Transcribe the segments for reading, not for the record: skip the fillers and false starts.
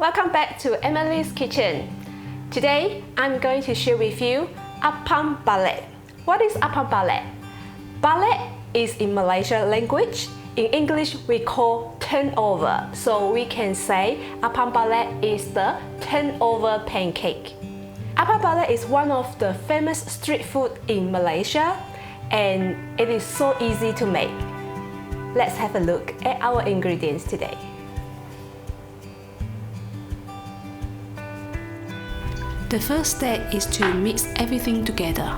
Welcome back to Emily's Kitchen. Today, I'm going to share with you Apam balik. What is Apam balik? Balik is in Malaysian language. In English, we call turnover. So we can say Apam balik is the turnover pancake. Apam balik is one of the famous street food in Malaysia, and it is so easy to make. Let's have a look at our ingredients today. The first step is to mix everything together.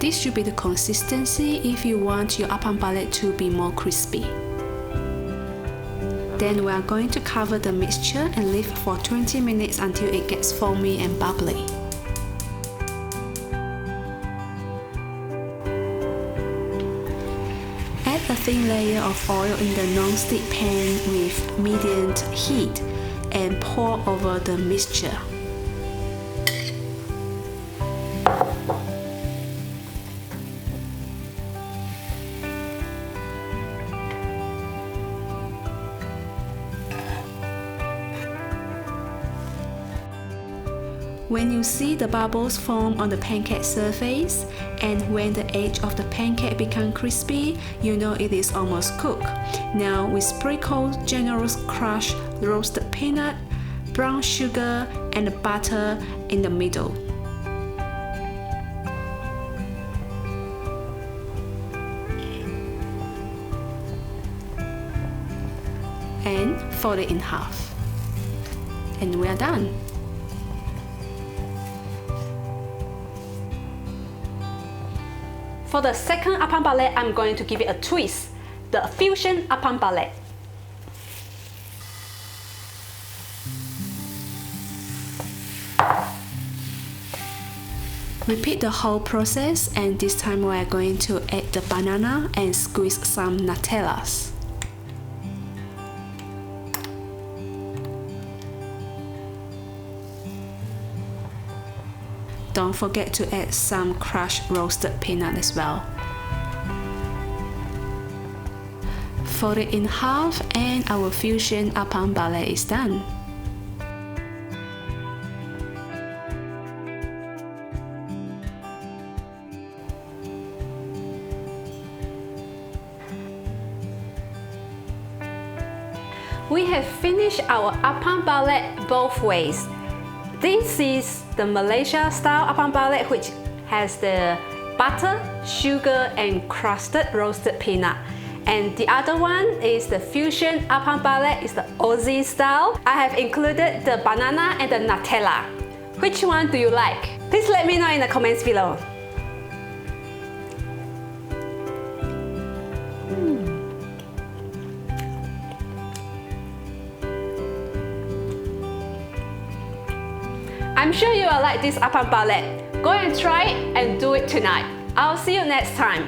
This should be the consistency if you want your apam balik to be more crispy. Then we are going to cover the mixture and leave for 20 minutes until it gets foamy and bubbly. Add a thin layer of oil in the non-stick pan with medium heat and pour over the mixture. When you see the bubbles form on the pancake surface and when the edge of the pancake becomes crispy, you know it is almost cooked. Now we sprinkle generous crushed roasted peanut, brown sugar and butter in the middle. And fold it in half. And we are done. For the second apam balik, I'm going to give it a twist, the fusion apam balik. Repeat the whole process, and this time we are going to add the banana and squeeze some Nutellas. Don't forget to add some crushed roasted peanut as well. Fold it in half and our fusion apam balik is done. We have finished our apam balik both ways. This is the Malaysia style apam balik, which has the butter, sugar and crusted roasted peanut. And the other one is the fusion apam balik, is the Aussie style. I have included the banana and the Nutella. Which one do you like? Please let me know in the comments below. I'm sure you will like this apam balik. Go and try it and do it tonight. I'll see you next time.